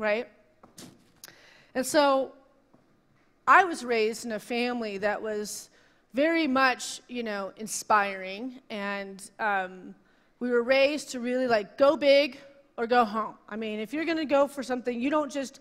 right? And so I was raised in a family that was very much, inspiring, and we were raised to really go big or go home. I mean, if you're going to go for something, you don't just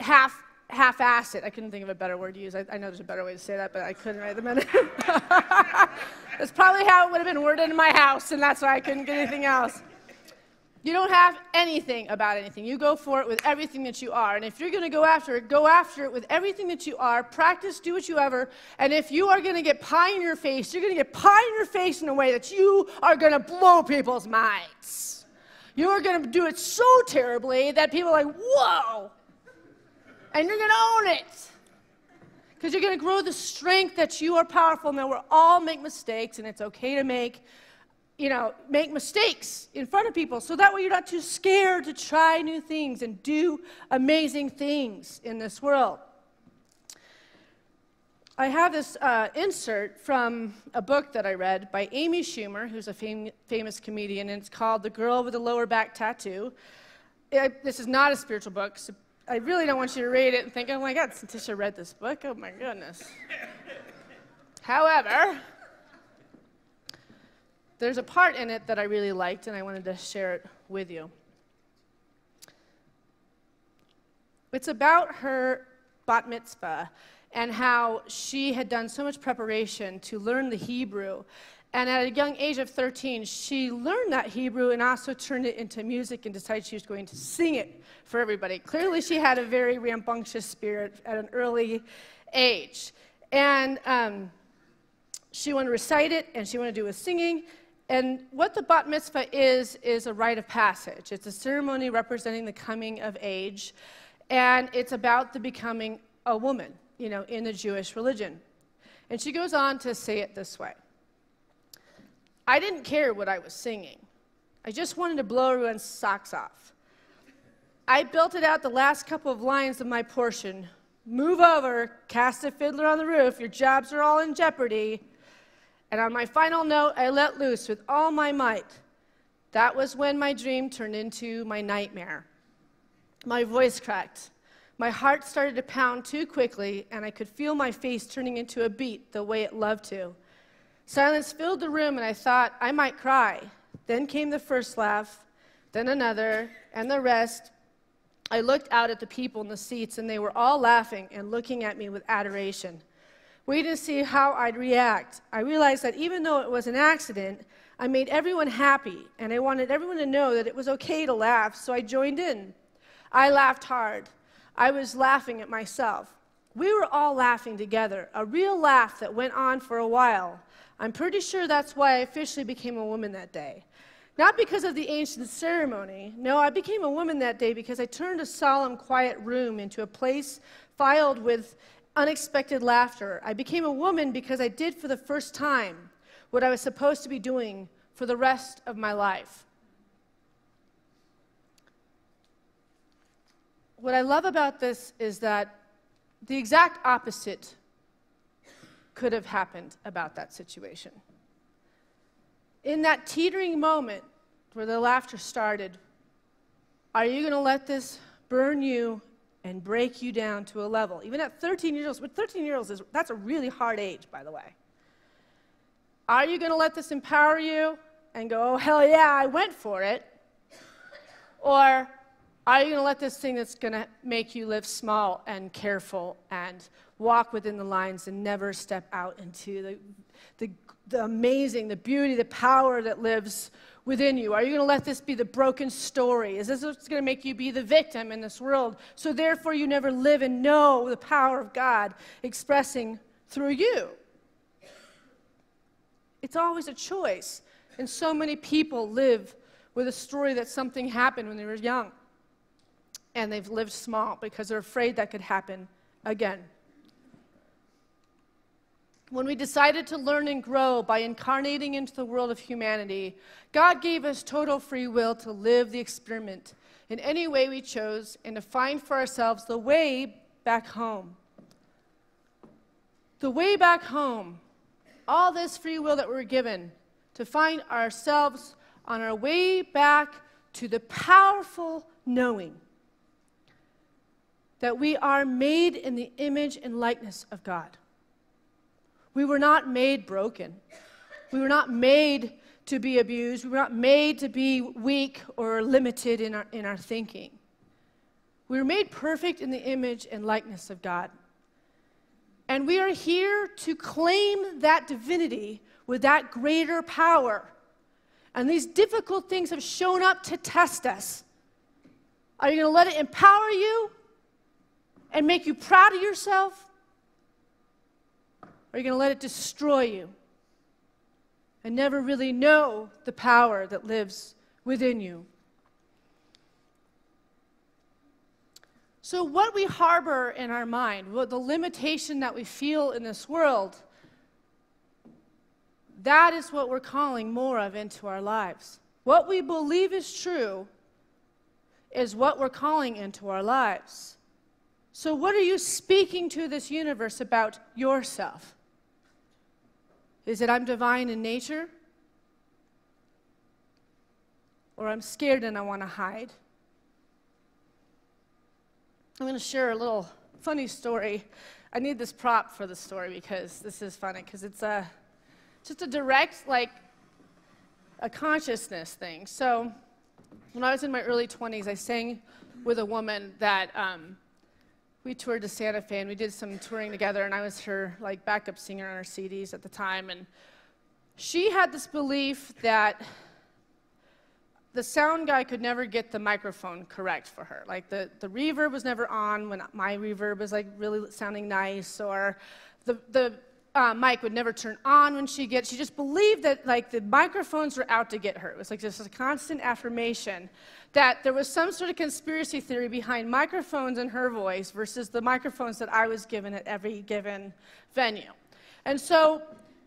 half-ass it. I couldn't think of a better word to use. I know there's a better way to say that, but I couldn't right at the minute. That's probably how it would have been worded in my house, and that's why I couldn't get anything else. You don't have anything about anything. You go for it with everything that you are. And if you're going to go after it with everything that you are. Practice, do what you ever. And if you are going to get pie in your face, you're going to get pie in your face in a way that you are going to blow people's minds. You are going to do it so terribly that people are like, whoa. And you're going to own it. Because you're going to grow the strength that you are powerful. Now, we all make mistakes, and it's okay to make mistakes in front of people, so that way you're not too scared to try new things and do amazing things in this world. I have this insert from a book that I read by Amy Schumer, who's a famous comedian, and it's called The Girl with the Lower Back Tattoo. This is not a spiritual book, so I really don't want you to read it and think, oh my God, Tisha read this book? Oh my goodness. However, there's a part in it that I really liked, and I wanted to share it with you. It's about her bat mitzvah and how she had done so much preparation to learn the Hebrew. And at a young age of 13, she learned that Hebrew and also turned it into music and decided she was going to sing it for everybody. Clearly, she had a very rambunctious spirit at an early age. And she wanted to recite it, and she wanted to do with singing. And what the bat mitzvah is a rite of passage. It's a ceremony representing the coming of age, and it's about the becoming a woman, in the Jewish religion. And she goes on to say it this way. I didn't care what I was singing. I just wanted to blow everyone's socks off. I belted out the last couple of lines of my portion. Move over, cast a fiddler on the roof, your jobs are all in jeopardy. And on my final note, I let loose with all my might. That was when my dream turned into my nightmare. My voice cracked. My heart started to pound too quickly, and I could feel my face turning into a beat the way it loved to. Silence filled the room, and I thought I might cry. Then came the first laugh, then another, and the rest. I looked out at the people in the seats, and they were all laughing and looking at me with adoration. Waiting to see how I'd react. I realized that even though it was an accident, I made everyone happy, and I wanted everyone to know that it was okay to laugh, so I joined in. I laughed hard. I was laughing at myself. We were all laughing together, a real laugh that went on for a while. I'm pretty sure that's why I officially became a woman that day. Not because of the ancient ceremony. No, I became a woman that day because I turned a solemn, quiet room into a place filled with unexpected laughter. I became a woman because I did for the first time what I was supposed to be doing for the rest of my life. What I love about this is that the exact opposite could have happened about that situation. In that teetering moment where the laughter started, are you going to let this burn you and break you down to a level? Even at 13 years old, but 13 years old, that's a really hard age, by the way. Are you going to let this empower you and go, oh, hell yeah, I went for it? Or are you going to let this thing that's going to make you live small and careful and walk within the lines and never step out into the amazing, the beauty, the power that lives within you? Are you going to let this be the broken story? Is this what's going to make you be the victim in this world? So therefore you never live and know the power of God expressing through you. It's always a choice. And so many people live with a story that something happened when they were young. And they've lived small because they're afraid that could happen again. When we decided to learn and grow by incarnating into the world of humanity, God gave us total free will to live the experiment in any way we chose and to find for ourselves the way back home. The way back home. All this free will that we were given to find ourselves on our way back to the powerful knowing that we are made in the image and likeness of God. We were not made broken. We were not made to be abused. We were not made to be weak or limited in our thinking. We were made perfect in the image and likeness of God. And we are here to claim that divinity with that greater power. And these difficult things have shown up to test us. Are you going to let it empower you and make you proud of yourself? Or are you going to let it destroy you and never really know the power that lives within you? So what we harbor in our mind, the limitation that we feel in this world, that is what we're calling more of into our lives. What we believe is true is what we're calling into our lives. So what are you speaking to this universe about yourself? Is it I'm divine in nature? Or I'm scared and I want to hide? I'm going to share a little funny story. I need this prop for the story because this is funny, because it's just a direct, like, a consciousness thing. So when I was in my early 20s, I sang with a woman that we toured to Santa Fe, and we did some touring together, and I was her, like, backup singer on her CDs at the time. And she had this belief that the sound guy could never get the microphone correct for her. Like, the reverb was never on when my reverb was, like, really sounding nice, or the mic would never turn on when she just believed that, like, the microphones were out to get her. It was like just a constant affirmation that there was some sort of conspiracy theory behind microphones and her voice versus the microphones that I was given at every given venue. And so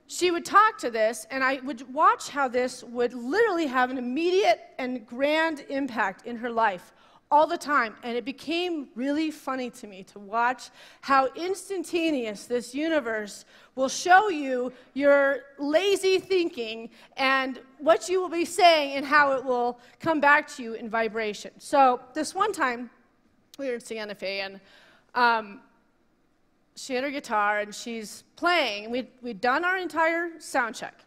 she would talk to this, and I would watch how this would literally have an immediate and grand impact in her life all the time. And it became really funny to me to watch how instantaneous this universe will show you your lazy thinking and what you will be saying and how it will come back to you in vibration. So this one time, we were in Santa Fe, and she had her guitar, and she's playing. We'd done our entire sound check.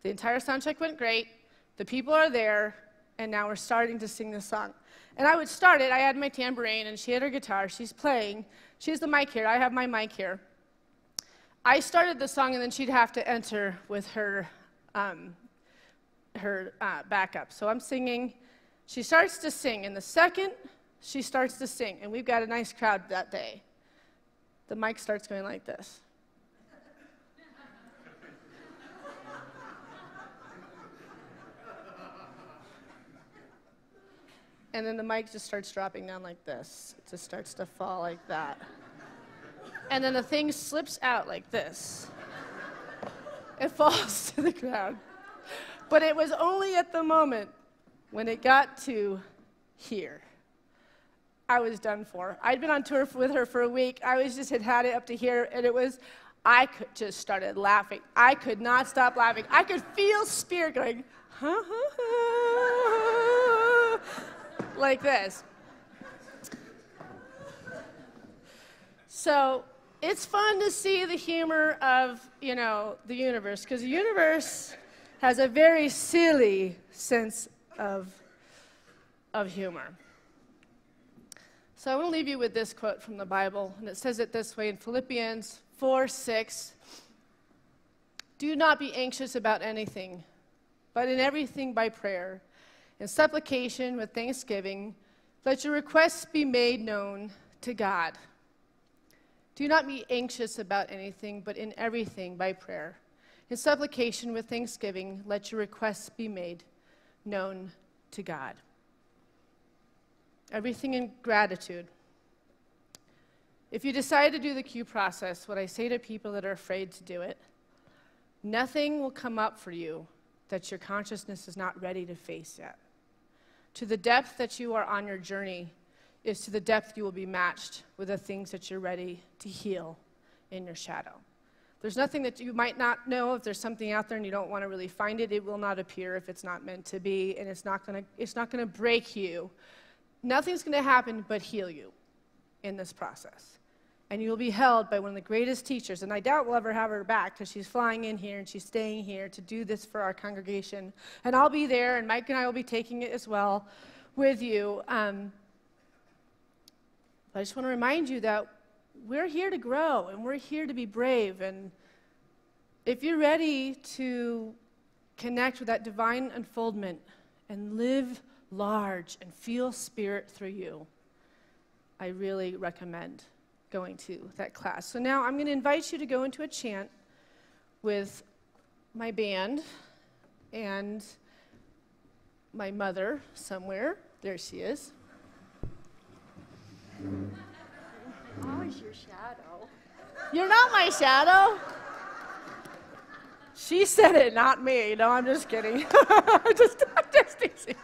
The entire sound check went great. The people are there, and now we're starting to sing this song. And I would start it. I had my tambourine, and she had her guitar. She's playing. She has the mic here. I have my mic here. I started the song, and then she'd have to enter with her backup. So I'm singing. She starts to sing, and the second she starts to sing, and we've got a nice crowd that day, the mic starts going like this. And then the mic just starts dropping down like this. It just starts to fall like that. And then the thing slips out like this. It falls to the ground. But it was only at the moment when it got to here. I was done for. I'd been on tour with her for a week. I had it up to here, and I just started laughing. I could not stop laughing. I could feel spirit going, ha, ha, ha, like this. So it's fun to see the humor of, the universe, because the universe has a very silly sense of humor. So I want to leave you with this quote from the Bible, and it says it this way in Philippians 4:6. Do not be anxious about anything, but in everything by prayer, in supplication with thanksgiving, let your requests be made known to God. Do not be anxious about anything, but in everything by prayer, in supplication with thanksgiving, let your requests be made known to God. Everything in gratitude. If you decide to do the Q process, what I say to people that are afraid to do it, nothing will come up for you that your consciousness is not ready to face yet. To the depth that you are on your journey is to the depth you will be matched with the things that you're ready to heal in your shadow. There's nothing that you might not know. If there's something out there and you don't want to really find it, it will not appear if it's not meant to be, and it's not going to break you. Nothing's going to happen but heal you in this process. And you will be held by one of the greatest teachers. And I doubt we'll ever have her back because she's flying in here and she's staying here to do this for our congregation. And I'll be there, and Mike and I will be taking it as well with you. But I just want to remind you that we're here to grow, and we're here to be brave. And if you're ready to connect with that divine unfoldment and live large and feel Spirit through you, I really recommend going to that class. So now I'm going to invite you to go into a chant with my band and my mother somewhere. There she is. Always your shadow. You're not my shadow. She said it, not me. No, I'm just kidding. I'm just teasing.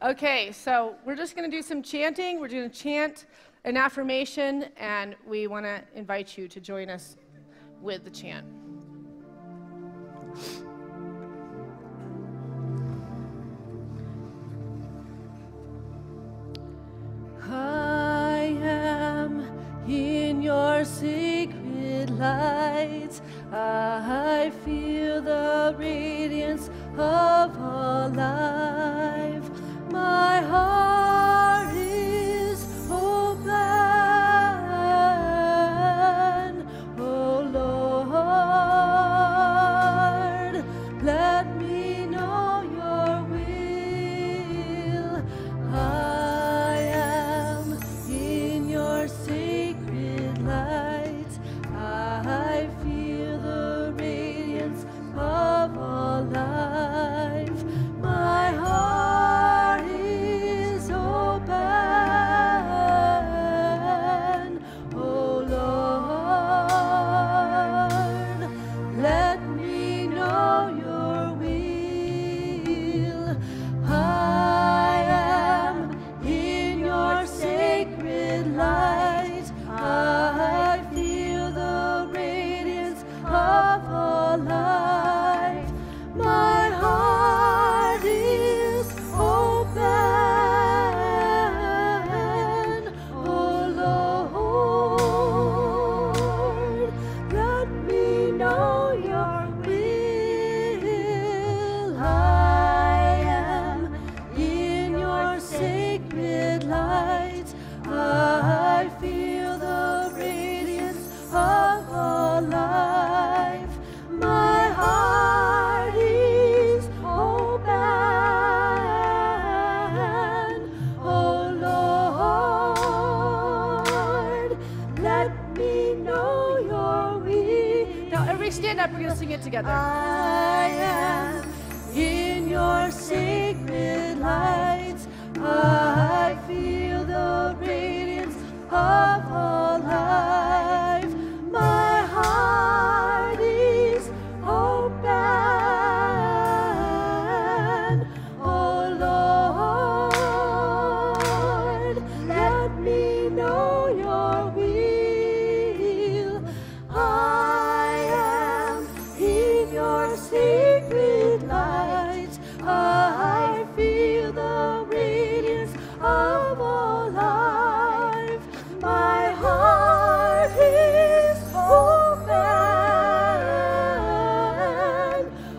Okay, so we're just going to do some chanting. We're going to chant an affirmation, and we want to invite you to join us with the chant. I am in your sacred light. I feel the radiance of all life. My heart is open, oh Lord, let me know your will. I am in your sacred light. I feel the radiance of all life. My heart is open, oh Lord, let me know your will. I am in your sacred light. I feel the radiance of all life. My heart is open, oh Lord, let me know your will. I am in your sacred light. I feel the radiance of all life. My heart is open, oh Lord, let me know your will. Now everybody stand up, we're going to sing it together. I am in your sacred light. I feel the radiance of all life. My heart is open, oh Lord, let me know your will. I am in your sacred light. I feel the radiance of all life. My heart is open,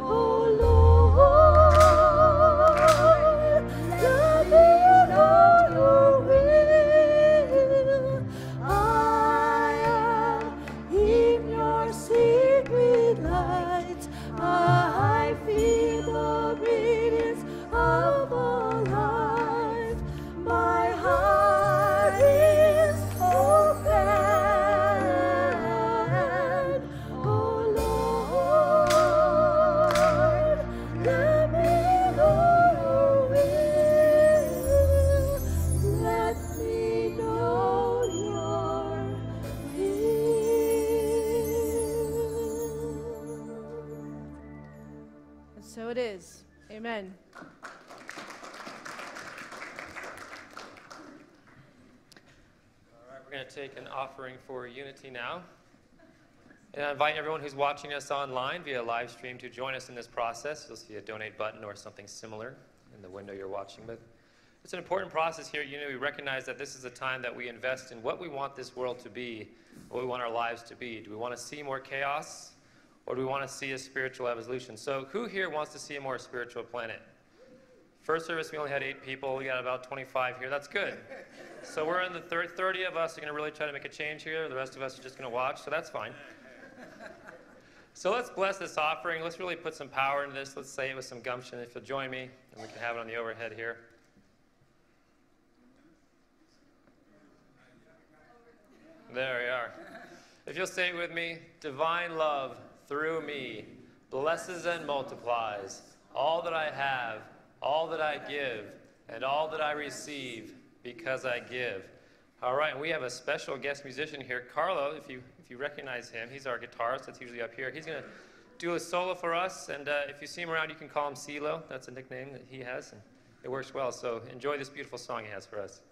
oh Lord, let me know your will. I am in your sacred light. I feel the radiance of all life. My heart is open, oh Lord, let me know your will. Let me know your will. And so it is. Amen. We're going to take an offering for Unity now. And I invite everyone who's watching us online via live stream to join us in this process. You'll see a donate button or something similar in the window you're watching with. It's an important process here at Unity. We recognize that this is a time that we invest in what we want this world to be, what we want our lives to be. Do we want to see more chaos, or do we want to see a spiritual evolution? So who here wants to see a more spiritual planet? First service, we only had 8 people. We got about 25 here. That's good. So we're in the 30 of us are going to really try to make a change here. The rest of us are just going to watch, so that's fine. So let's bless this offering. Let's really put some power into this. Let's say it with some gumption. If you'll join me, and we can have it on the overhead here. There we are. If you'll say it with me, divine love through me blesses and multiplies all that I have, all that I give, and all that I receive because I give. All right, and we have a special guest musician here, Carlo. If you recognize him, he's our guitarist that's usually up here. He's going to do a solo for us, and if you see him around, you can call him CeeLo. That's a nickname that he has, and it works well. So enjoy this beautiful song he has for us.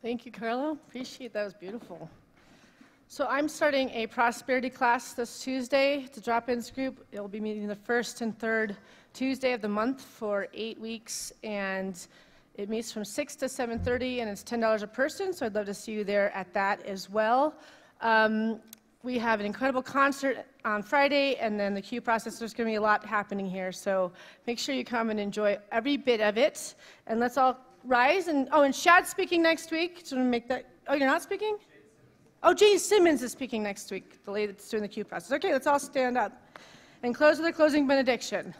Thank you, Carlo. Appreciate that. It was beautiful. So I'm starting a prosperity class this Tuesday. It's a drop-ins group. It will be meeting the first and third Tuesday of the month for 8 weeks, and it meets from 6 to 7:30, and it's $10 a person, so I'd love to see you there at that as well. We have an incredible concert on Friday, and then the Q process. There's going to be a lot happening here, so make sure you come and enjoy every bit of it. And let's all rise. And Shad's speaking next week. So make that. Oh, you're not speaking? Oh, Jane Simmons is speaking next week, the lady that's doing the Q process. Okay, let's all stand up and close with a closing benediction.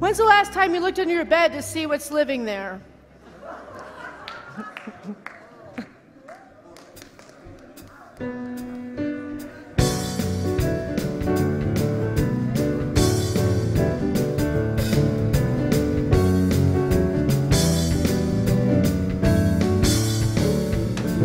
When's the last time you looked under your bed to see what's living there?